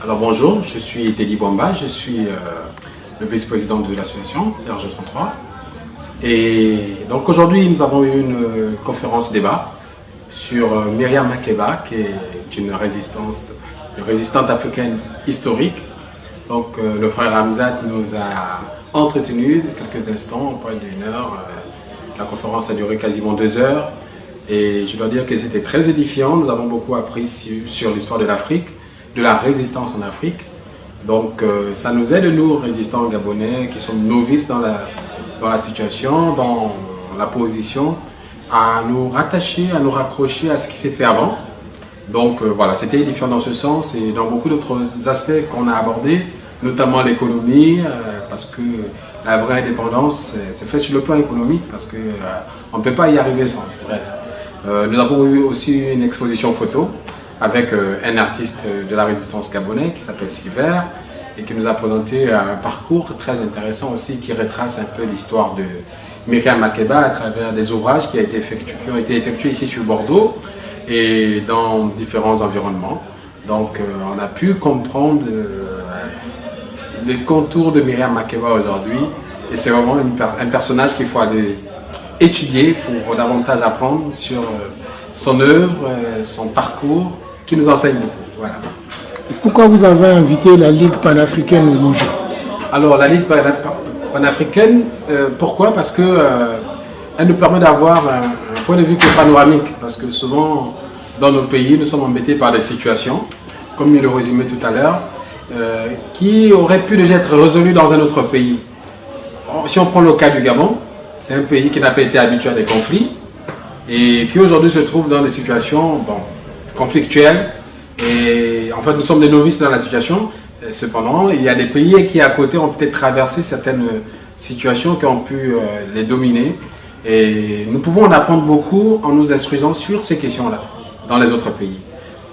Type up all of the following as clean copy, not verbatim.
Alors bonjour, je suis Teddy Bwamba, je suis le vice-président de l'association RG33. Et donc aujourd'hui nous avons eu une conférence débat sur Myriam Makeba, qui est une résistante africaine historique. Donc le frère Hamzat nous a entretenu quelques instants, près d'une heure. La conférence a duré quasiment 2 heures. Et je dois dire que c'était très édifiant. Nous avons beaucoup appris sur l'histoire de l'Afrique, de la résistance en Afrique. Donc ça nous aide, nous, résistants gabonais, qui sommes novices dans la situation, dans la position, à nous rattacher, à nous raccrocher à ce qui s'est fait avant. Donc voilà, c'était édifiant dans ce sens et dans beaucoup d'autres aspects qu'on a abordés, notamment l'économie, parce que la vraie indépendance se fait sur le plan économique, parce qu'on ne peut pas y arriver sans. Bref. Nous avons eu aussi une exposition photo avec un artiste de la résistance gabonaise qui s'appelle Silver et qui nous a présenté un parcours très intéressant aussi qui retrace un peu l'histoire de Myriam Makeba à travers des ouvrages qui ont été effectués ici sur Bordeaux et dans différents environnements. Donc on a pu comprendre les contours de Myriam Makeba aujourd'hui et c'est vraiment un personnage qu'il faut aller étudier pour davantage apprendre sur son œuvre, son parcours, qui nous enseigne beaucoup. Voilà. Pourquoi vous avez invité la Ligue panafricaine au Moja? Alors la Ligue panafricaine, pourquoi? Parce qu'elle nous permet d'avoir un point de vue qui est panoramique, parce que souvent dans nos pays, nous sommes embêtés par des situations, comme il le résumait tout à l'heure, qui auraient pu déjà être résolues dans un autre pays. Si on prend le cas du Gabon, c'est un pays qui n'a pas été habitué à des conflits et qui aujourd'hui se trouve dans des situations conflictuelles. Et en fait, nous sommes des novices dans la situation. Cependant, il y a des pays qui à côté ont peut-être traversé certaines situations qui ont pu les dominer. Et nous pouvons en apprendre beaucoup en nous instruisant sur ces questions-là dans les autres pays.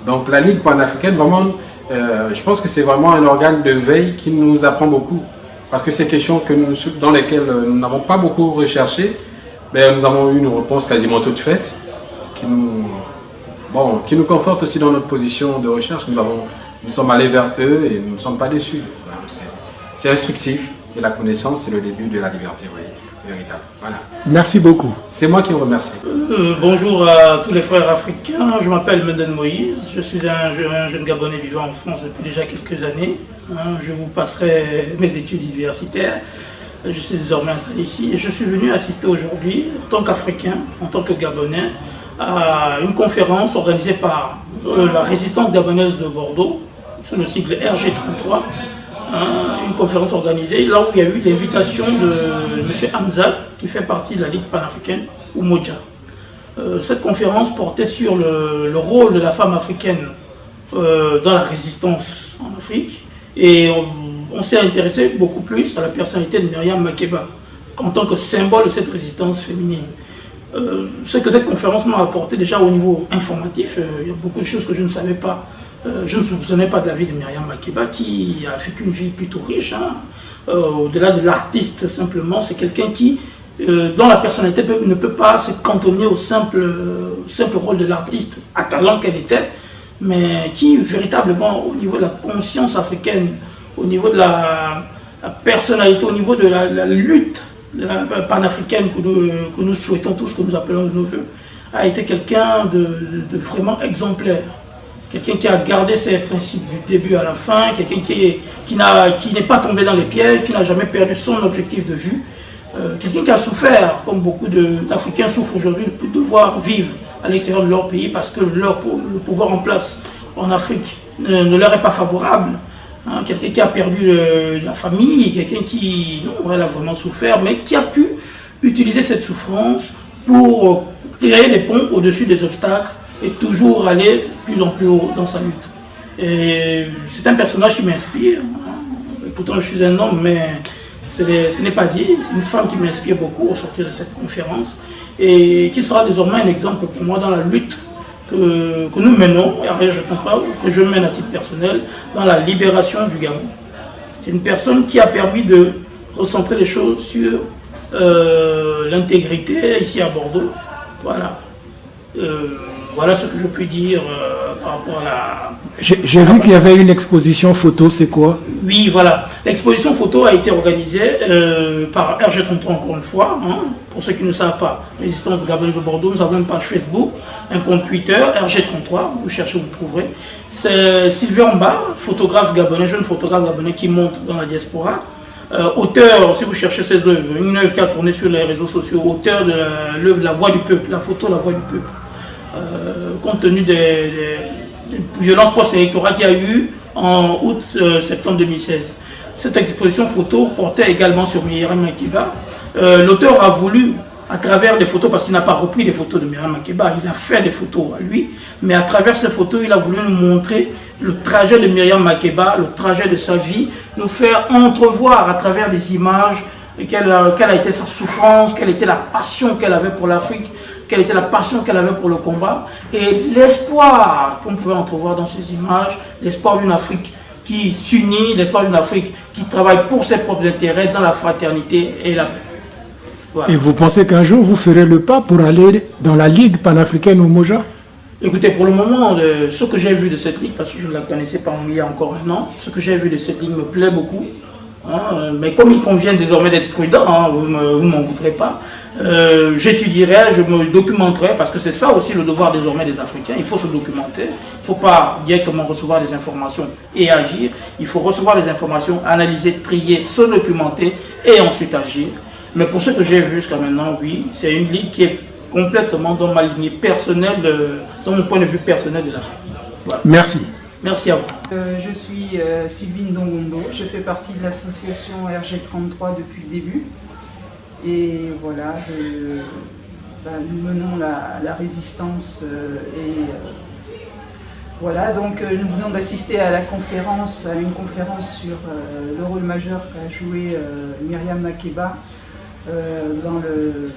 Donc la Ligue panafricaine, vraiment, je pense que c'est vraiment un organe de veille qui nous apprend beaucoup. Parce que ces questions dans lesquelles nous n'avons pas beaucoup recherché, nous avons eu une réponse quasiment toute faite qui nous conforte aussi dans notre position de recherche. Nous sommes allés vers eux et nous ne sommes pas déçus. C'est instructif et la connaissance, c'est le début de la liberté, oui, véritable. Voilà. Merci beaucoup. C'est moi qui vous remercie. Bonjour à tous les frères africains, je m'appelle Menden Moïse, je suis un jeune Gabonais vivant en France depuis déjà quelques années. Je vous passerai mes études universitaires. Je suis désormais installé ici et je suis venu assister aujourd'hui, en tant qu'Africain, en tant que Gabonais, à une conférence organisée par la résistance gabonaise de Bordeaux, sous le sigle RG33. Une conférence organisée là où il y a eu l'invitation de M. Hamzat, qui fait partie de la Ligue panafricaine, ou Moja. Cette conférence portait sur le rôle de la femme africaine dans la résistance en Afrique. Et on s'est intéressé beaucoup plus à la personnalité de Myriam Makeba en tant que symbole de cette résistance féminine. Ce que cette conférence m'a apporté déjà au niveau informatif, il y a beaucoup de choses que je ne savais pas. Je ne soupçonnais pas de la vie de Myriam Makeba qui a vécu une vie plutôt riche. Au-delà de l'artiste simplement, c'est quelqu'un qui, dont la personnalité ne peut pas se cantonner au simple rôle de l'artiste à talent qu'elle était, mais qui véritablement au niveau de la conscience africaine, au niveau de la personnalité, au niveau de la lutte panafricaine que nous souhaitons tous, que nous appelons de nos voeux, a été quelqu'un de vraiment exemplaire. Quelqu'un qui a gardé ses principes du début à la fin, quelqu'un qui n'est pas tombé dans les pièges, qui n'a jamais perdu son objectif de vue, quelqu'un qui a souffert, comme beaucoup d'Africains souffrent aujourd'hui, de devoir vivre à l'extérieur de leur pays parce que le pouvoir en place en Afrique ne leur est pas favorable. Quelqu'un qui a perdu la famille, quelqu'un qui elle a vraiment souffert, mais qui a pu utiliser cette souffrance pour créer des ponts au-dessus des obstacles et toujours aller de plus en plus haut dans sa lutte. Et c'est un personnage qui m'inspire. Pourtant, je suis un homme, mais ce n'est pas dit. C'est une femme qui m'inspire beaucoup au sortir de cette conférence et qui sera désormais un exemple pour moi dans la lutte que nous menons, que je mène à titre personnel, dans la libération du Gabon. C'est une personne qui a permis de recentrer les choses sur l'intégrité ici à Bordeaux. Voilà. Voilà ce que je peux dire par rapport à la... J'ai vu qu'il y avait une exposition photo, c'est quoi? Oui, voilà. L'exposition photo a été organisée par RG33 encore une fois. Hein. Pour ceux qui ne savent pas, Résistance Gabonaise au Bordeaux, nous avons une page Facebook, un compte Twitter, RG33, vous cherchez, vous trouverez. C'est Sylvain Mba, photographe gabonais, jeune photographe gabonais qui monte dans la diaspora. Auteur, si vous cherchez ses œuvres, une œuvre qui a tourné sur les réseaux sociaux, auteur de l'œuvre La Voix du Peuple, la photo La Voix du Peuple. Compte tenu des violences post-électorales qu'il y a eu en août-septembre 2016. Cette exposition photo portait également sur Myriam Makeba. L'auteur a voulu, à travers des photos, parce qu'il n'a pas repris les photos de Myriam Makeba, il a fait des photos à lui, mais à travers ces photos, il a voulu nous montrer le trajet de Myriam Makeba, le trajet de sa vie, nous faire entrevoir à travers des images quelle a été sa souffrance, quelle était la passion qu'elle avait pour l'Afrique, quelle était la passion qu'elle avait pour le combat, et l'espoir qu'on pouvait entrevoir dans ces images, l'espoir d'une Afrique qui s'unit, l'espoir d'une Afrique qui travaille pour ses propres intérêts dans la fraternité et la paix. Voilà. Et vous pensez qu'un jour vous ferez le pas pour aller dans la Ligue panafricaine au Moja? Écoutez, pour le moment, ce que j'ai vu de cette ligue, parce que je ne la connaissais pas il y a encore un an, ce que j'ai vu de cette ligue me plaît beaucoup. Hein, mais comme il convient désormais d'être prudent, hein, vous ne m'en voudrez pas, j'étudierai, je me documenterai, parce que c'est ça aussi le devoir désormais des Africains, il faut se documenter, il ne faut pas directement recevoir des informations et agir, il faut recevoir les informations, analyser, trier, se documenter et ensuite agir. Mais pour ce que j'ai vu jusqu'à maintenant, oui, c'est une ligue qui est complètement dans ma lignée personnelle, dans mon point de vue personnel de l'Afrique. Voilà. Merci. Merci à vous. Je suis Sylvine Dongondo, je fais partie de l'association RG33 depuis le début. Et voilà, nous menons la résistance voilà, donc nous venons d'assister à une conférence sur le rôle majeur qu'a joué Myriam Makeba dans le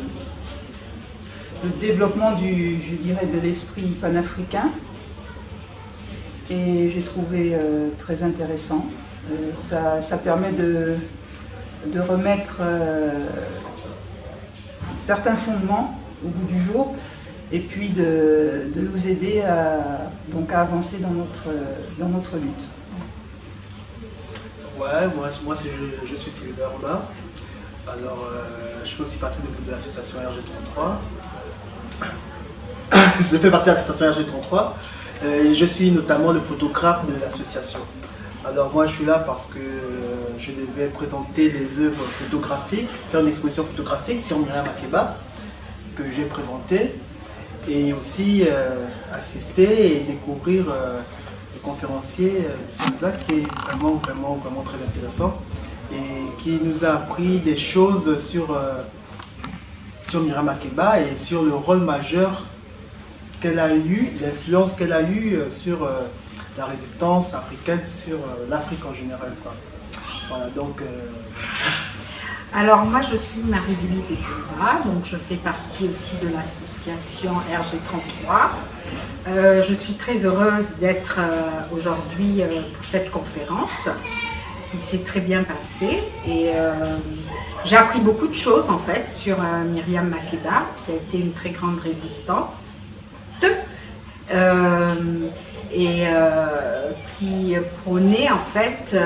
développement je dirais, de l'esprit panafricain. Et j'ai trouvé très intéressant. Ça permet de remettre certains fondements au goût du jour et puis de nous aider à avancer dans notre lutte. Ouais, moi je suis Sylvain Mba. Alors, je fais aussi partie de l'association RG33. Je fais partie de l'association RG33. Je suis notamment le photographe de l'association. Alors moi je suis là parce que je devais présenter les œuvres photographiques, faire une exposition photographique sur Myriam Makeba que j'ai présentée et aussi assister et découvrir le conférencier M. Moussa qui est vraiment très intéressant et qui nous a appris des choses sur Myriam Makeba et sur le rôle majeur qu'elle a eu, l'influence qu'elle a eue sur la résistance africaine, sur l'Afrique en général, quoi. Voilà, donc... Alors moi je suis Marie-Louise Etomba, donc je fais partie aussi de l'association RG33. Je suis très heureuse d'être aujourd'hui pour cette conférence qui s'est très bien passée et j'ai appris beaucoup de choses en fait sur Myriam Makeba qui a été une très grande résistante et qui prônait en fait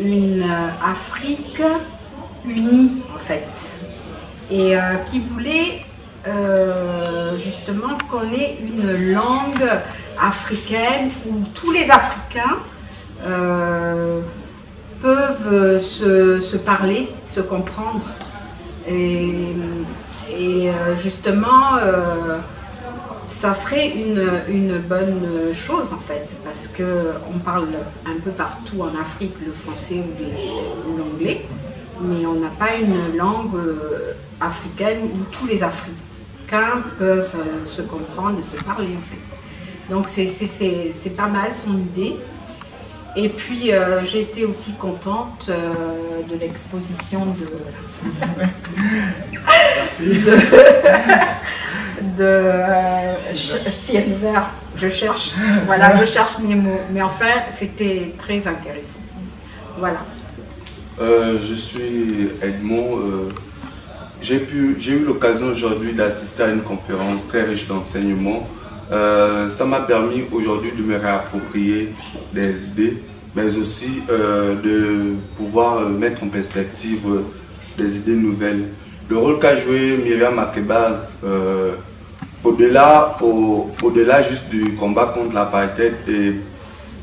une Afrique unie en fait et qui voulait justement qu'on ait une langue africaine où tous les Africains peuvent se parler, se comprendre et justement ça serait une bonne chose en fait, parce qu'on parle un peu partout en Afrique le français ou l'anglais, mais on n'a pas une langue africaine où tous les Africains peuvent se comprendre et se parler en fait. Donc c'est pas mal son idée. Et puis j'ai été aussi contente de l'exposition ciel vert, je cherche mes mots, mais enfin c'était très intéressant. Voilà. Je suis Edmond, j'ai eu l'occasion aujourd'hui d'assister à une conférence très riche d'enseignements. Ça m'a permis aujourd'hui de me réapproprier des idées, mais aussi de pouvoir mettre en perspective des idées nouvelles. Le rôle qu'a joué Myriam Makeba, au-delà juste du combat contre l'apartheid,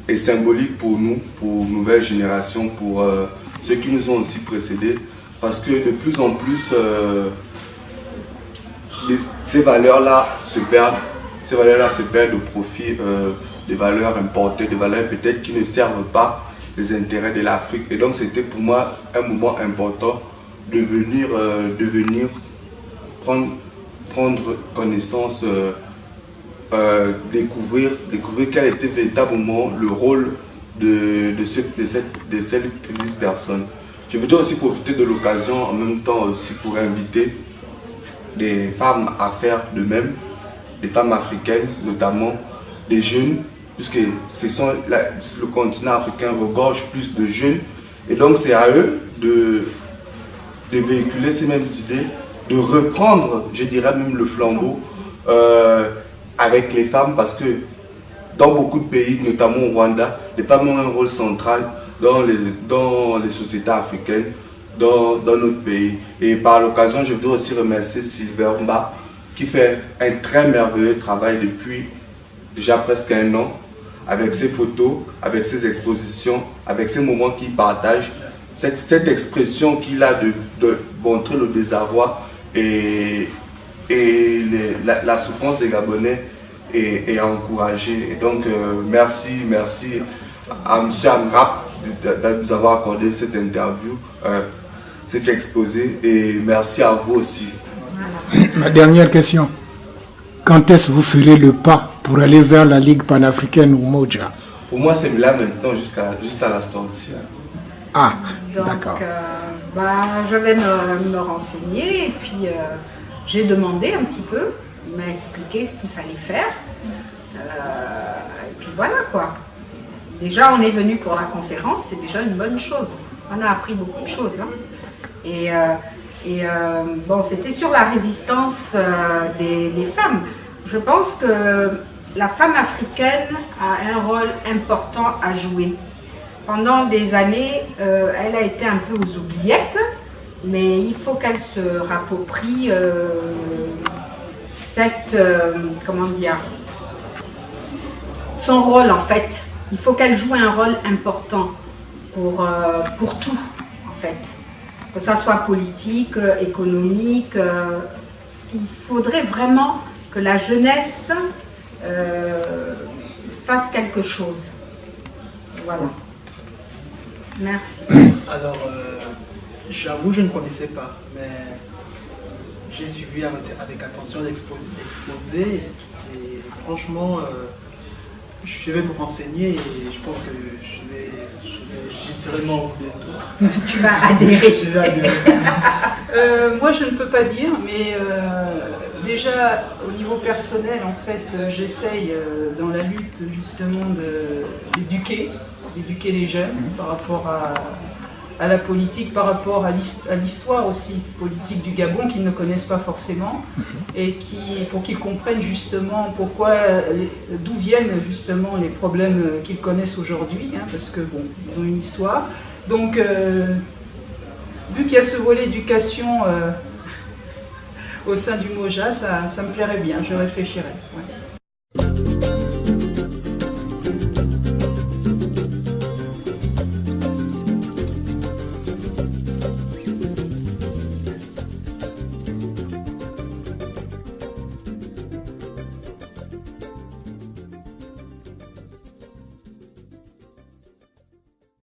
est symbolique pour nous, pour nouvelles générations, pour ceux qui nous ont aussi précédés, parce que de plus en plus, ces valeurs-là se perdent. Ces valeurs-là se perdent au profit des valeurs importées, des valeurs peut-être qui ne servent pas les intérêts de l'Afrique. Et donc c'était pour moi un moment important de venir prendre connaissance, découvrir quel était véritablement le rôle de ces 10 personnes. Je voudrais aussi profiter de l'occasion en même temps aussi pour inviter des femmes à faire de même, des femmes africaines, notamment des jeunes, puisque le continent africain regorge plus de jeunes, et donc c'est à eux de véhiculer ces mêmes idées, de reprendre, je dirais même le flambeau avec les femmes, parce que dans beaucoup de pays, notamment au Rwanda, les femmes ont un rôle central dans les sociétés africaines, dans notre pays. Et par l'occasion, je voudrais aussi remercier Sylvain Mba, qui fait un très merveilleux travail depuis déjà presque un an, avec ses photos, avec ses expositions, avec ces moments qu'il partage, cette expression qu'il a de montrer le désarroi et la souffrance des Gabonais est encouragée. Et donc merci à M. Amrap de nous avoir accordé cette interview, cet exposé, et merci à vous aussi. Ma dernière question. Quand est-ce que vous ferez le pas pour aller vers la Ligue panafricaine ou Moja? Pour moi, c'est là maintenant, jusqu'à la sortie. Ah, d'accord. Je vais me renseigner, et puis j'ai demandé un petit peu, il m'a expliqué ce qu'il fallait faire. Et puis voilà quoi. Déjà, on est venu pour la conférence, c'est déjà une bonne chose. On a appris beaucoup de choses. Hein. Bon, c'était sur la résistance des femmes. Je pense que la femme africaine a un rôle important à jouer. Pendant des années, elle a été un peu aux oubliettes, mais il faut qu'elle se rapproprie son rôle en fait. Il faut qu'elle joue un rôle important pour tout en fait. Que ça soit politique, économique, il faudrait vraiment que la jeunesse fasse quelque chose. Voilà. Merci. Alors, j'avoue, je ne connaissais pas, mais j'ai suivi avec attention l'exposé et franchement, je vais me renseigner et je pense que j'y serai membre bientôt. Tu vas adhérer. Je vais adhérer. Moi, je ne peux pas dire, mais déjà, au niveau personnel, en fait, j'essaye dans la lutte justement d'éduquer les jeunes par rapport à la politique, par rapport à l'histoire aussi politique du Gabon qu'ils ne connaissent pas forcément et pour qu'ils comprennent justement d'où viennent justement les problèmes qu'ils connaissent aujourd'hui, hein, parce que bon, ils ont une histoire. Donc, vu qu'il y a ce volet éducation au sein du Moja, ça me plairait bien, je réfléchirai. Ouais.